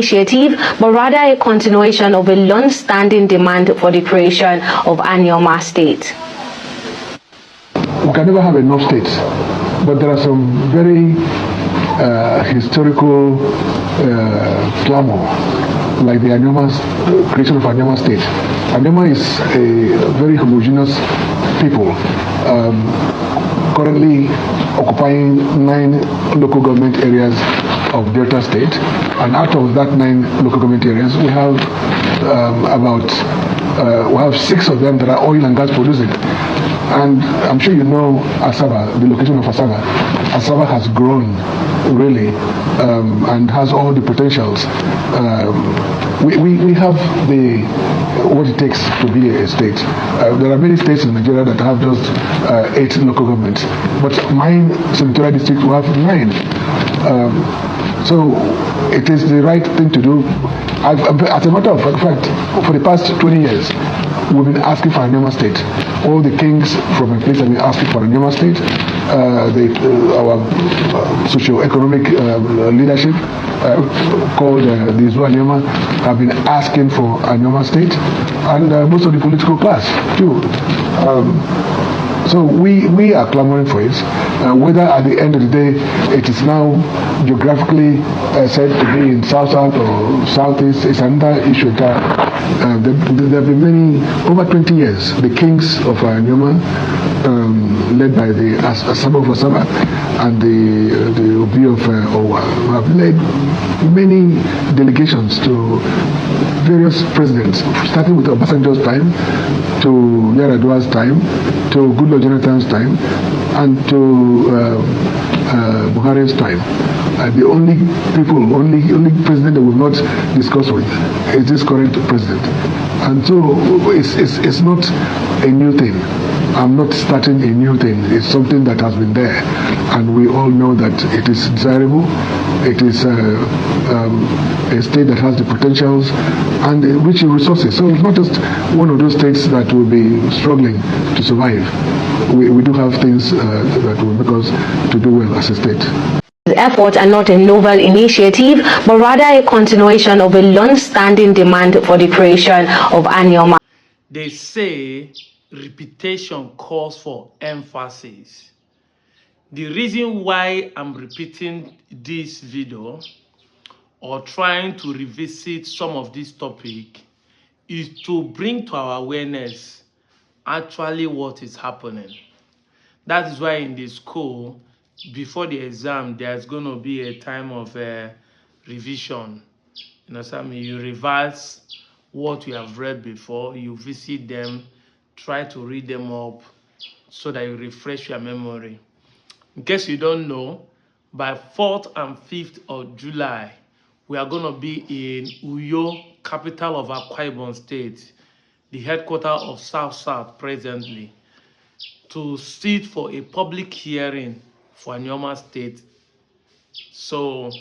initiative, but rather a continuation of a long-standing demand for the creation of Anioma State. We can never have enough states, but there are some very historical clamor, like the creation of Anioma State. Anioma is a very homogeneous people, currently occupying 9 local government areas of Delta State, and out of that 9 local government areas, we have we have 6 of them that are oil and gas producing. And I'm sure you know Asaba, the location of Asaba. Asaba has grown really and has all the potentials. We have what it takes to be a state. There are many states in Nigeria that have just 8 local governments, but mine senatorial district will have 9. So it is the right thing to do. As a matter of fact, for the past 20 years, we've been asking for a Anioma State. All the kings from a place have been asking for a Anioma State. Our socio-economic leadership called the Izu Anioma have been asking for a Anioma State, and most of the political class too. So we are clamoring for it. Whether at the end of the day it is now geographically said to be in South-South or Southeast is another issue. There have been many, over 20 years, the kings of Anioma, led by the Asaba of Asaba and the Obi of Owa, have led many delegations to various presidents, starting with Obasanjo's time, to Yar'Adua's time, to Goodluck Jonathan's time, and to Buhari's time. The only president that we've not discussed with is this current president. And so it's not a new thing. I'm not starting a new thing. It's something that has been there. And we all know that it is desirable. It is a state that has the potentials and rich in resources. So it's not just one of those states that will be struggling to survive. We do have things that will make us to do well as a state. The efforts are not a novel initiative, but rather a continuation of a long-standing demand for the creation of Anioma. They say repetition calls for emphasis. The reason why I'm repeating this video or trying to revisit some of this topic is to bring to our awareness actually what is happening. That is why in the school, before the exam, there's going to be a time of revision. You know, you revise what you have read before, you visit them, try to read them up so that you refresh your memory. In case you don't know, by 4th and 5th of July, we are going to be in Uyo, capital of Akwa Ibom State, the headquarters of South-South presently, to sit for a public hearing for Anioma State. So,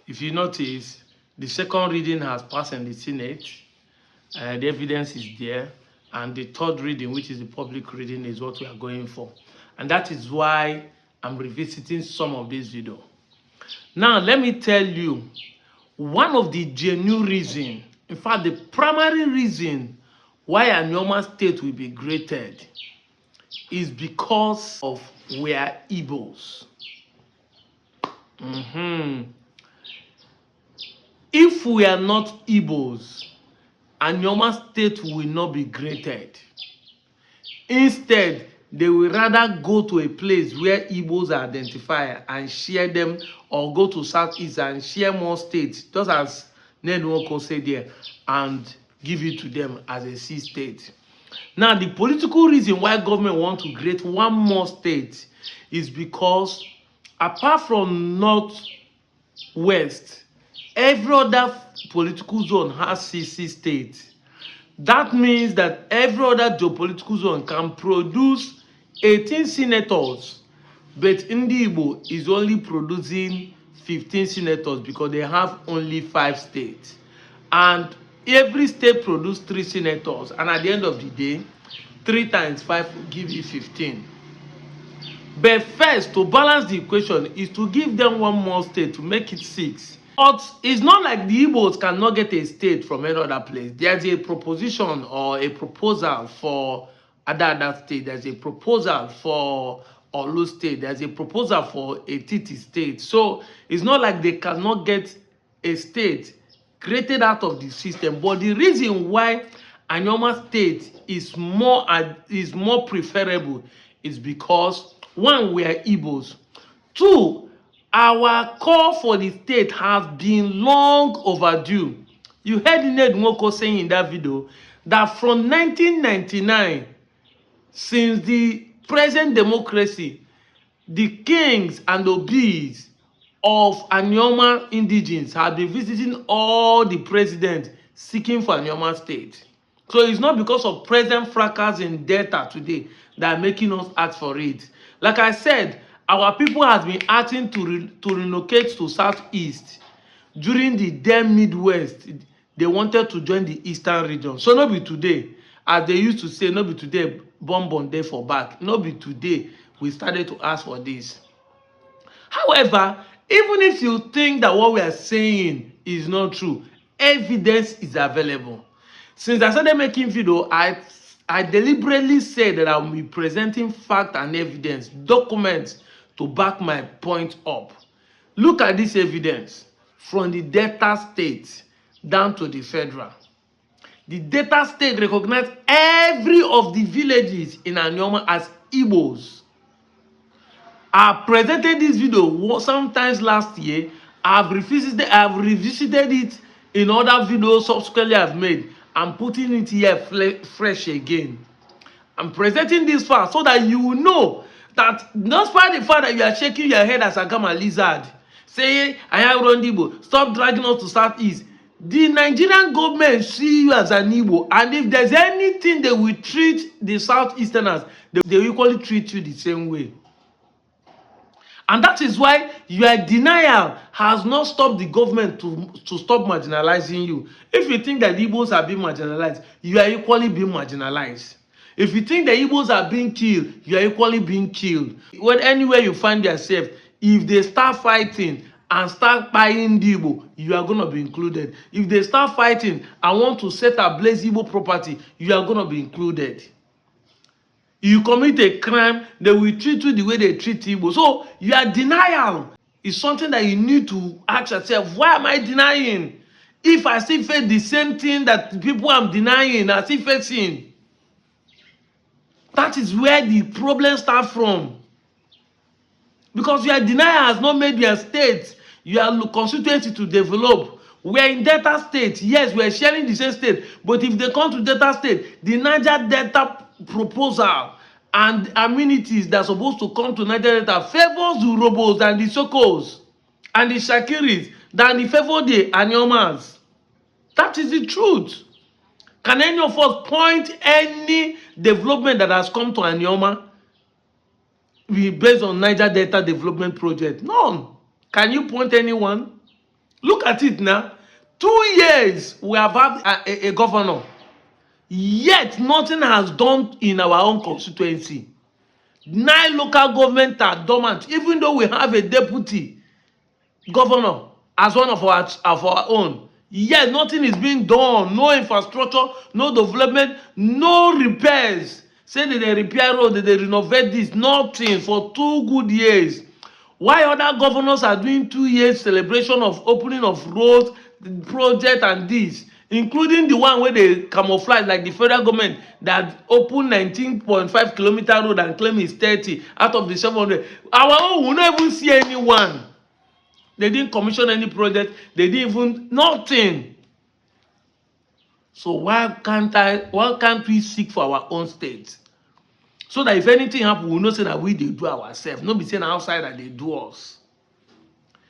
if you notice, the second reading has passed in the Senate. The evidence is there. And the third reading, which is the public reading, is what we are going for. And that is why I'm revisiting some of this video. Now, let me tell you, one of the genuine reasons, in fact, the primary reason why Anioma State will be created is because of we are Igbos. If we are not Igbos, Anioma State will not be created. Instead, they will rather go to a place where Igbos are identified and share them, or go to Southeast and share more states, just as Nedwoko said there, and give it to them as a C state. Now, the political reason why government want to create one more state is because apart from North-West, every other political zone has CC states. That means that every other geopolitical zone can produce 18 senators, but Igbo is only producing 15 senators because they have only 5 states. And every state produces 3 senators, and at the end of the day, 3 times 5 will give you 15. But first, to balance the equation is to give them one more state to make it 6. But it's not like the Igbos cannot get a state from any other place. There's a proposition or a proposal for other state. There's a proposal for Olu state. There's a proposal for a Titi state. So it's not like they cannot get a state created out of the system. But the reason why Anioma state is more preferable is because, one, we are Igbos. Two, our call for the state has been long overdue. You heard Ned Nwoko saying in that video that from 1999, since the present democracy, the kings and obis of Anioma indigenes have been visiting all the presidents seeking for Anioma state. So it's not because of present fracas in data today that are making us ask for it. Like I said, our people has been asking to relocate to Southeast. During the then Midwest, they wanted to join the Eastern region. So not be today, as they used to say, not be today, bomb day for back. Not be today, we started to ask for this. However, even if you think that what we are saying is not true, evidence is available. Since I started making video, I deliberately said that I will be presenting fact and evidence, documents to back my point up. Look at this evidence from the Delta state down to the federal. The Delta state recognized every of the villages in Anioma as Igbos. I presented this video sometimes last year. I've revisited it in other videos subsequently I've made. I'm putting it here fresh again. I'm presenting this fact so that you will know that despite the fact that you are shaking your head as a gamma lizard, saying, I have run Igbo, stop dragging us to Southeast. The Nigerian government see you as an Igbo, and if there's anything they will treat the Southeasterners, they will equally treat you the same way. And that is why your denial has not stopped the government to stop marginalizing you. If you think that the Igbos are being marginalized, you are equally being marginalized. If you think the Igbos are being killed, you are equally being killed. When anywhere you find yourself, if they start fighting and start buying the Igbo, you are going to be included. If they start fighting and want to set ablaze Igbo property, you are going to be included. You commit a crime, they will treat you the way they treat Igbo. So your denial is something that you need to ask yourself, why am I denying? If I still face the same thing that people I'm denying are still facing. That is where the problem starts from. Because your denial has not made your state, your constituency to develop. We are in Delta State. Yes, we are sharing the same state. But if they come to Delta State, the Niger Delta proposal and amenities that are supposed to come to Niger Delta favors the Urobos and the Sokos and the Shakiris than the favor the Aniomas. That is the truth. Can any of us point any development that has come to Anioma based on Niger Delta Development Project? None. Can you point anyone? Look at it now. 2 years we have had a governor. Yet nothing has done in our own constituency. 9 local governments are dormant, even though we have a deputy governor as one of our own. Yet nothing is being done. No infrastructure, no development, no repairs. Say that they repair road, that they renovate this, nothing for 2 good years. Why other governors are doing 2 years celebration of opening of roads, project and this, including the one where they camouflage like the federal government that opened 19.5 kilometer road and claim it's 30 out of the 700. Our own will not even see anyone. They didn't commission any project. They didn't even nothing. So why can't we seek for our own state? So that if anything happens, we know say that we they do ourselves. Not be saying outside that they do us.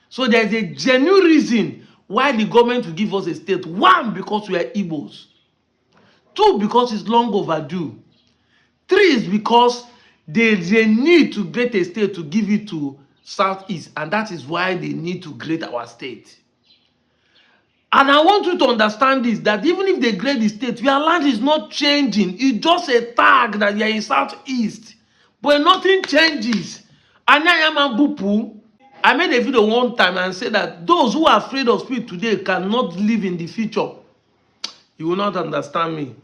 So there's a genuine reason why the government will give us a state. 1, because we are Igbos. 2, because it's long overdue. 3 is because there's a need to create a state to give it to Southeast. And that is why they need to create our state. And I want you to understand this, that even if they grade the state, your land is not changing. It's just a tag that you're in Southeast. But nothing changes. Anioma Bupu, I made a video one time and said that those who are afraid of speed today cannot live in the future. You will not understand me.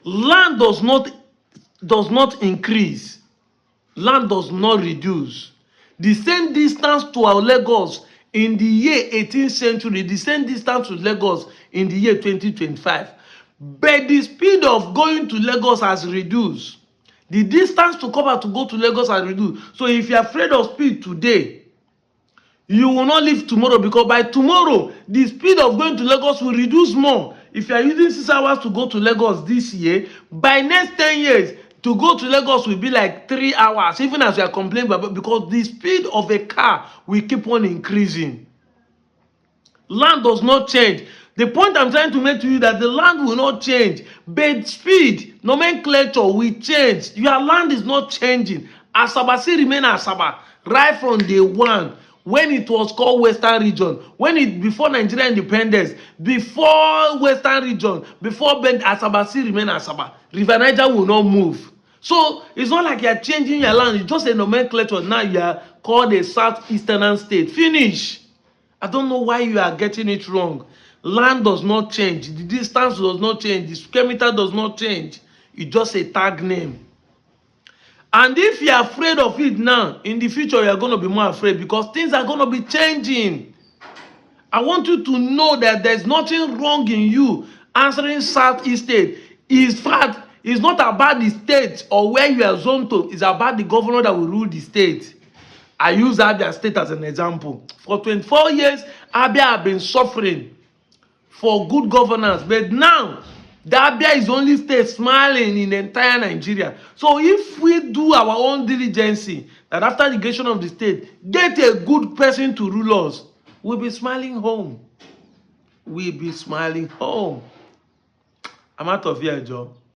Land does not increase. Land does not reduce. The same distance to our Lagos in the year 18th century, the same distance to Lagos in the year 2025. But the speed of going to Lagos has reduced. The distance to cover to go to Lagos has reduced. So if you're afraid of speed today, you will not live tomorrow, because by tomorrow, the speed of going to Lagos will reduce more. If you are using 6 hours to go to Lagos this year, by next 10 years, to go to Lagos will be like 3 hours, even as you are complaining about, because the speed of a car will keep on increasing. Land does not change. The point I'm trying to make to you is that the land will not change, but speed, nomenclature will change. Your land is not changing. Asaba still remain Asaba right from day one. When it was called Western Region, before Nigeria independence, before Western Region, before Asaba still remain Asaba. River Niger will not move. So it's not like you're changing your land. It's just a nomenclature. Now you are called a southeastern state. Finish. I don't know why you are getting it wrong. Land does not change. The distance does not change. The square meter does not change. It's just a tag name. And if you are afraid of it now, in the future you are going to be more afraid, because things are going to be changing. I want you to know that there's nothing wrong in you answering Southeast State. In fact, it's not about the state or where you are zoned to. It's about the governor that will rule the state. I use Abia State as an example. For 24 years, Abia have been suffering for good governance. But now, the Abia is the only state smiling in the entire Nigeria. So if we do our own diligence, that after the creation of the state, get a good person to rule us, we'll be smiling home. We'll be smiling home. I'm out of here, Joe.